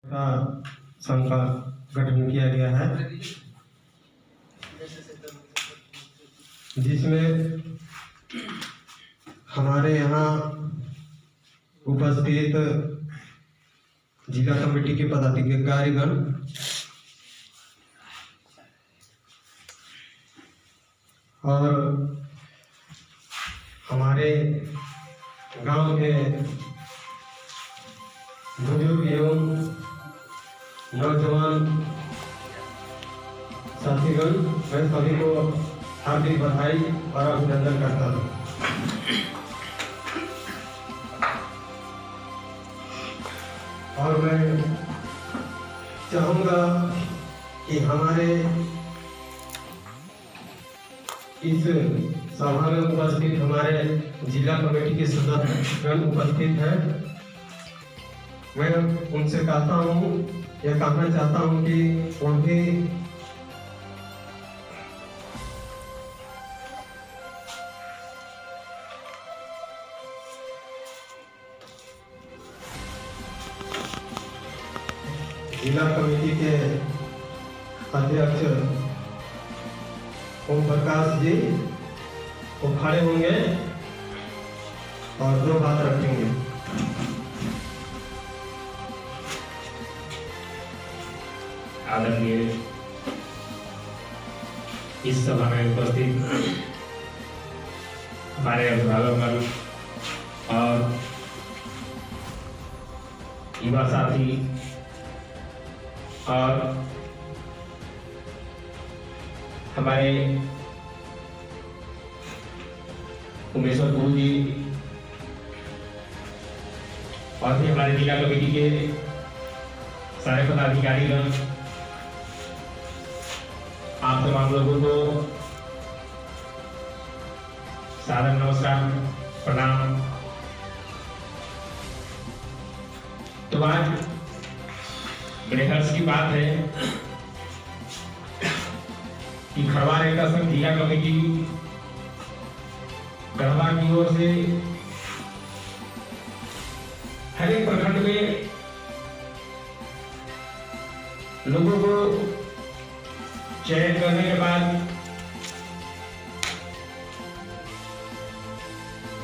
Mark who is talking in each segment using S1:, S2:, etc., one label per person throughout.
S1: का संघ का गठन किया गया है, जिसमें हमारे यहाँ उपस्थित जिला कमेटी के पदाधिकारीगण और हमारे गांव के बुजुर्ग एवं नौजवान साथीगण, मैं सभी को हार्दिक बधाई और अभिनंदन करता हूँ। और मैं चाहूँगा कि हमारे इस सभा में उपस्थित हमारे जिला कमेटी के सदस्यगण उपस्थित हैं, मैं उनसे कहता हूँ या कहना चाहता हूँ कि उनके जिला कमेटी के अध्यक्ष ओम प्रकाश जी वो खड़े होंगे और 2 बात रखेंगे।
S2: आदरणीय इस सभा में उपस्थित हमारे अभिभावक और युवा साथी और हमारे उमेश्वर गुरु जी और भी हमारे जिला कमेटी के सारे पदाधिकारीगण, आप तमाम लोगों को सादर नमस्कार, प्रणाम। तो आज बड़े हर्ष की बात है कि खरवार एकता संघ जिला कमेटी गढ़वा की ओर से हर एक प्रखंड में लोगों को चयन करने के बाद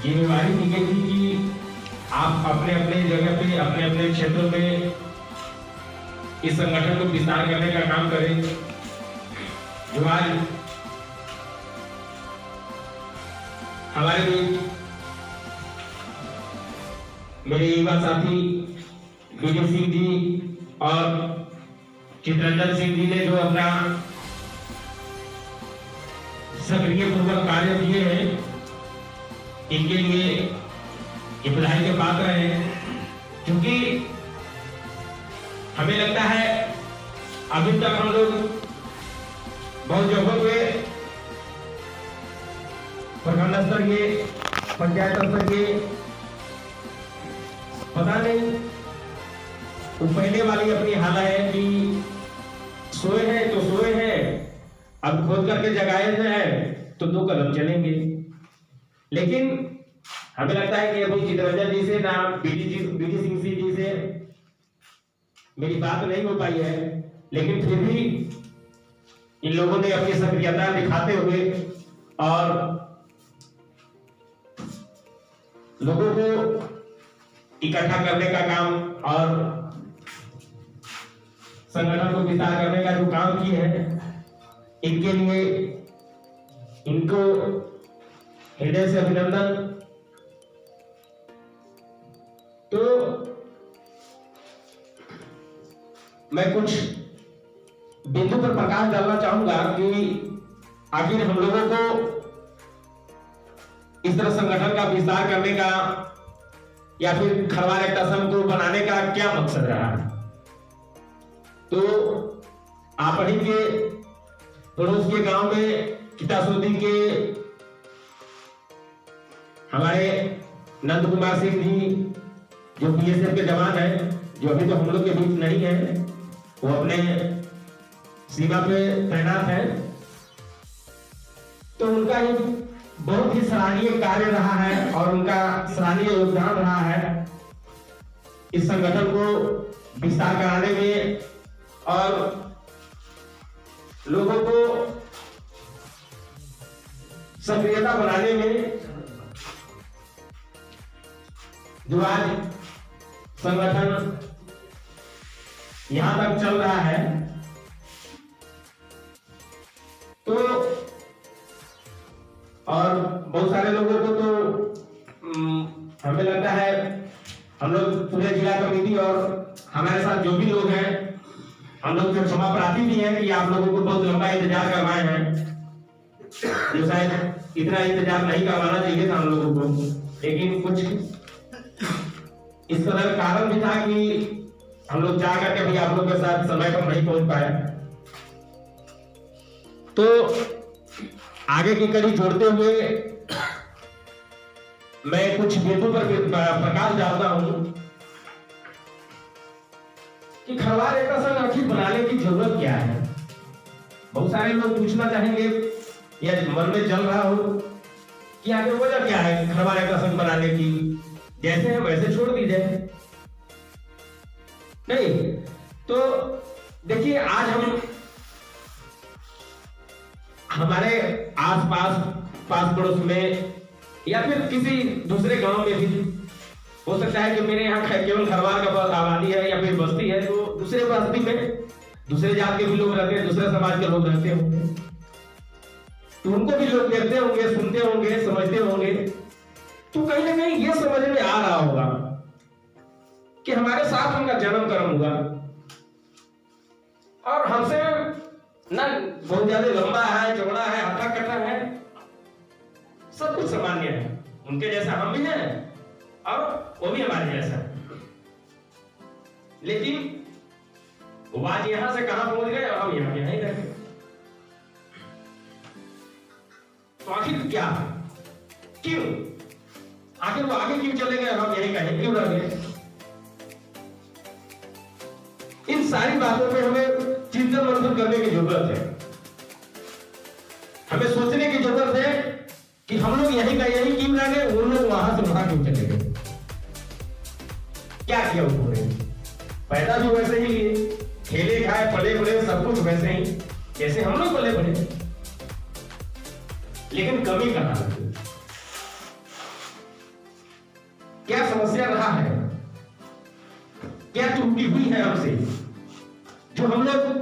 S2: जिम्मेवारी दी गई थी कि आप अपने अपने जगह पे अपने अपने क्षेत्रों में इस संगठन को विस्तार करने का काम करें। जो आज हमारे बीच मेरे युवा साथी विजय सिंह जी और चित्रंजन सिंह जी ने जो अपना सक्रिय पूर्वक कार्य किए हैं, इनके लिए ये बधाई के पात्र हैं। क्योंकि हमें लगता है अभी तक हम लोग बहुत जगहों पे प्रखंड स्तर के, पंचायत स्तर के, पता नहीं वो पहले वाली अपनी हालत है कि सोए हैं तो सोए हैं, अब खोद करके जगाए हैं तो 2 कदम चलेंगे। लेकिन हमें लगता है कि अभी चित्रंजन जी से ना बीडी सिंह जी से मेरी बात नहीं हो पाई है, लेकिन फिर भी इन लोगों ने अपनी सक्रियता दिखाते हुए और लोगों को इकट्ठा करने का काम और संगठन को विस्तार करने का जो काम किए हैं, इनके लिए इनको हृदय से अभिनंदन। तो मैं कुछ बिंदु पर प्रकाश डालना चाहूंगा कि आखिर हम लोगों को इस तरह संगठन का विस्तार करने का या फिर खरवार एकता संघ को बनाने का क्या मकसद रहा है। तो आप ही के पड़ोस के गांव में कितासुद्दीन के हमारे नंद कुमार सिंह जी जो बीएसएफ के जवान हैं, जो अभी तो हम लोग के बीच नहीं है, वो अपने सीमा पे तैनात है। तो उनका एक बहुत ही सराहनीय कार्य रहा है और उनका सराहनीय योगदान रहा है इस संगठन को विस्तार कराने में और लोगों को सक्रियता बनाने में जो आज संगठन यहां तक चल रहा है, तो और बहुत सारे लोगों को तो हमें लगता है, हम लोग पूरे जिला कमेटी और हमारे साथ जो भी लोग हैं, हम लोग जो क्षमा प्रार्थी भी हैं कि आप लोगों को बहुत लंबा इंतजार करवाए हैं, जो शायद इतना इंतजार नहीं करवाना चाहिए था हम लोगों को, लेकिन कुछ इस तरह कारण भी था कि हम लोग जा करके भी आप लोग के साथ समय पर नहीं पहुंच पाए। तो आगे की कड़ी जोड़ते हुए मैं कुछ बिंदु पर प्रकाश डालता हूं कि खरवार एकता संघ आखिर बनाने की जरूरत क्या है। बहुत सारे लोग पूछना चाहेंगे या मन में चल रहा हो कि आगे वजह क्या है खरवार एकता संघ बनाने की, जैसे है वैसे छोड़ दी जाए। नहीं, तो देखिए, आज हम हमारे आसपास पास पड़ोस में या फिर किसी दूसरे गांव में भी हो सकता है कि मेरे यहाँ केवल खरवार का आबादी है या फिर बस्ती है, तो दूसरे बस्ती में दूसरे जात के भी लोग रहते हैं, दूसरे समाज के लोग रहते होंगे, तो उनको भी लोग देखते होंगे, सुनते होंगे, समझते होंगे, तो कहीं ना कहीं ये समझ में आ रहा होगा कि हमारे साथ उनका जन्म कर्म हुआ और हमसे ना बहुत ज्यादा लंबा है, चौड़ा है, हट्टा कट्टा है, सब कुछ सामान्य है। उनके जैसा हम भी हैं और वो भी हमारे जैसा है, लेकिन वो आज यहां से कहां पहुंच गए और हम यहां ही रह गए। तो आखिर क्या, क्यों, आखिर वो आगे क्यों चले गए, हम यहीं कहीं क्यों रह गए? इन सारी बातों पे हमें चिंतन मंथन करने की जरूरत है। हमें सोचने की जरूरत है कि हम लोग यहीं का यहीं क्यों रह गए, उन लोग वहां से वहां क्यों चले गए, क्या किया उन्होंने? पैदा भी वैसे ही लिए, खेले खाए पले बड़े सब कुछ वैसे ही जैसे हम लोग पले बड़े, लेकिन कमी कहां है? क्या समस्या रहा है, क्या त्रुटि हुई है हमसे, जो हम लोग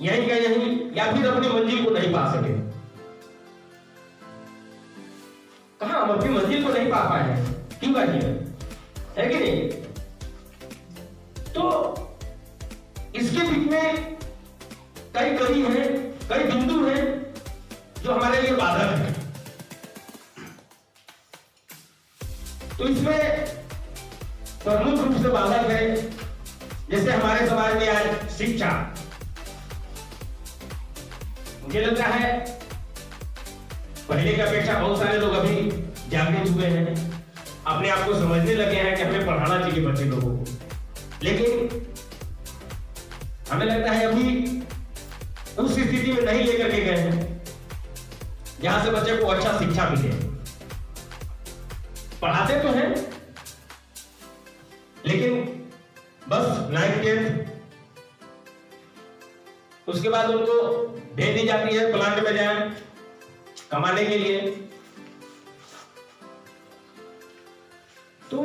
S2: यहीं का यहीं या फिर अपनी मंजिल को नहीं पा सके? कहां हम अपनी मंजिल को नहीं पा पाए हैं, क्यों बात है कि नहीं? तो इसके बीच में कई कड़ी हैं, कई बिंदु हैं जो हमारे लिए बाधक है। तो इसमें प्रमुख रूप से बाधक है, जैसे हमारे समाज में आज शिक्षा, मुझे लगता है पहले की अपेक्षा बहुत सारे लोग अभी जागृत हुए हैं, अपने आप को समझने लगे हैं कि हमें पढ़ाना चाहिए बच्चे लोगों को, लेकिन हमें लगता है अभी उस स्थिति में नहीं लेकर के गए हैं जहां से बच्चे को अच्छा शिक्षा मिले। पढ़ाते तो हैं, लेकिन बस 9th 10th, उसके बाद उनको भेज दी जाती है प्लांट में जाए कमाने के लिए। तो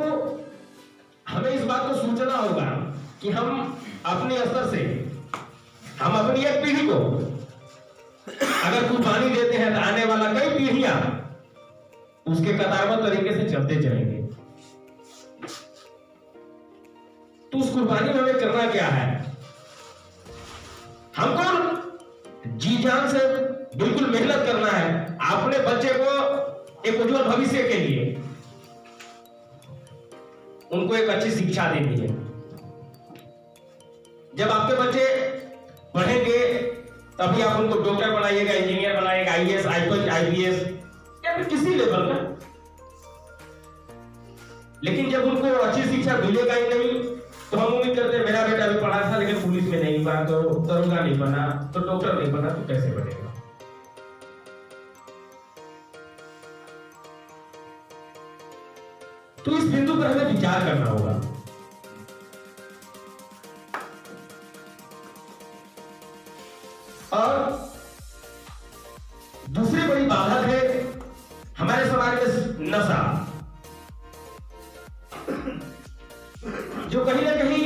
S2: हमें इस बात को सोचना होगा कि हम अपने स्तर से, हम अपनी एक पीढ़ी को अगर कुर्बानी देते हैं तो आने वाला कई पीढ़ियां उसके कतारबद्ध तरीके से चलते चलेंगे। तो उस कुर्बानी में हमें करना क्या है? हमको जी जान से बिल्कुल मेहनत करना है अपने बच्चे को एक उज्जवल भविष्य के लिए, उनको एक अच्छी शिक्षा देनी है। जब आपके बच्चे पढ़ेंगे तभी आप उनको डॉक्टर बनाइएगा, इंजीनियर बनाइएगा, आईएएस, आईपीएस या फिर किसी लेवल में। लेकिन जब उनको अच्छी शिक्षा मिलेगा ही नहीं, तो हम उम्मीद करते हैं मेरा बेटा भी पढ़ा था लेकिन पुलिस में नहीं बना, तो दरोगा नहीं बना, तो डॉक्टर नहीं बना, तो कैसे बनेगा? तो इस बिंदु पर हमें विचार करना होगा और दूसरी बड़ी बाधा है हमारे समाज में नशा, जो कहीं ना कहीं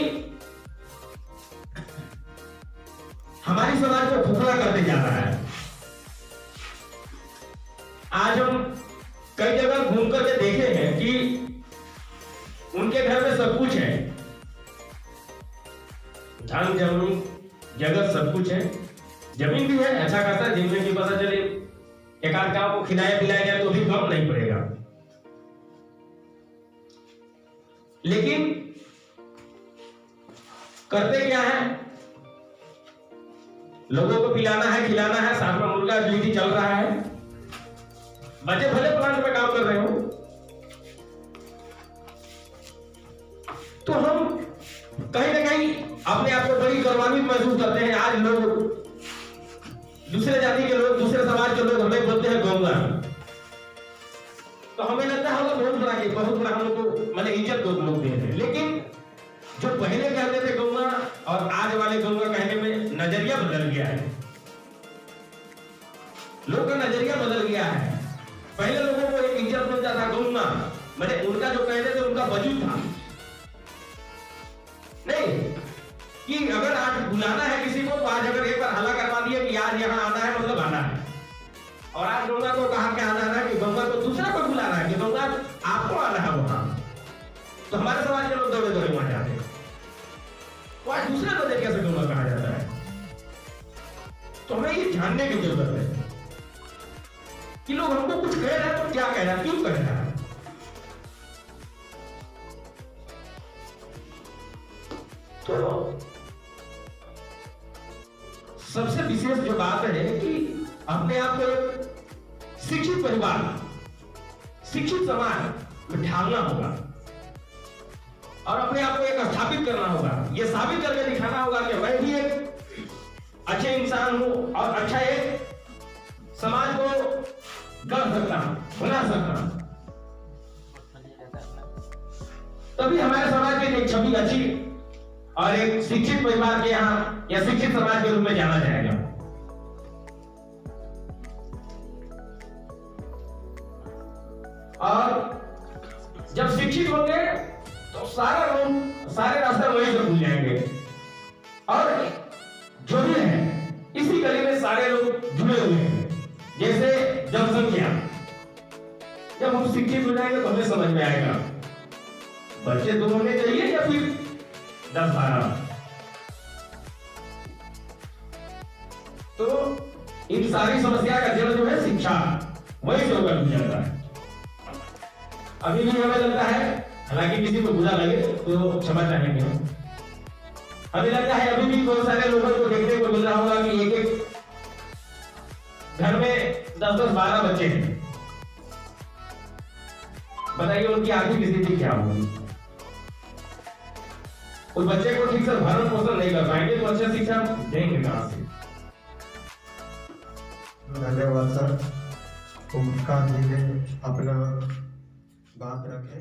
S2: हमारी समाज को खोखला करते जा रहा है। आज हम कई जगह घूम करके देखे हैं कि उनके घर में सब कुछ है, धन जमीन जगह सब कुछ है, जमीन भी है अच्छा खासा, जिनमें कि पता चले एक आध गांव को खिलाया पिलाया जाए तो भी कम नहीं पड़ेगा। लेकिन करते क्या है, लोगों को पिलाना है खिलाना है, साथ में मुर्गा बिजली चल रहा है, बच्चे भले प्लांट में काम कर रहे हो, तो हम कहीं ना कहीं अपने आप को बड़ी गौरवान्वित महसूस करते हैं। आज लोग, दूसरे जाति के लोग, दूसरे समाज के लोग हमें बोलते हैं गौंगा, तो हमें लगता है बहुत बड़ा हम लोग को मतलब इज्जत लोग दे रहे हैं। लेकिन जो पहले कहते थे गौंगा और आज वाले गौंगा कहने में नजरिया बदल गया है, लोग का नजरिया बदल गया है। पहले लोगों को एक इज्जत मिलता था गौंगा, मतलब उनका जो कहते थे उनका वजूद था, नहीं कि अगर आज बुलाना है किसी को तो आज अगर एक बार हल्ला करवा दिया कि आज यहाँ आना है मतलब आना है, और आज गंगा को कहा क्या आना है कि गंगा को दूसरा को बुलाना है कि गंगा आपको आना है वहां, तो हमारे समाज के लोग दौड़े दौड़े वहां जाते हैं। तो आज दूसरे को कैसे गंगा कहा जाता है, तो हमें ये जानने की जरूरत है कि लोग हमको कुछ कह रहे हैं तो क्या कह रहा है, क्यों कह रहा है। तो सबसे विशेष जो बात है कि अपने आप को एक शिक्षित परिवार, शिक्षित समाज में ढालना होगा और अपने आप को एक स्थापित करना होगा, ये साबित करके दिखाना होगा कि मैं भी एक अच्छे इंसान हूं और अच्छा एक समाज को गढ़ सकता हूं, बना सकता हूं, तभी हमारे समाज की एक छवि अच्छी और एक शिक्षित परिवार के यहाँ या शिक्षित समाज के रूप में जाना जाएगा। और जब शिक्षित होंगे तो सारे रास्ते वहीं से खुल जाएंगे, और जो भी है इसी गली में सारे लोग जुड़े हुए हैं। जैसे जनसंख्या, जब हम शिक्षित हो जाएंगे तो हमें समझ में आएगा बच्चे 2 होने चाहिए या फिर 10-12। तो इन सारी समस्या का जड़ जो है शिक्षा, वही से होकर जाता है। अभी भी हमें लगता है, हालांकि किसी को बुरा लगे तो क्षमा चाहेंगे, हमें लगता है अभी भी बहुत सारे लोगों को देखने को मिल रहा होगा कि एक घर में 10-12 बच्चे हैं। बताइए उनकी आर्थिक स्थिति क्या होगी। उस बच्चे को ठीक से भरण पोषण नहीं कर पाएंगे तो अच्छा शिक्षा देंगे कहां से।
S1: धन्यवाद सर, ओमकार जी ने अपना बात रखे।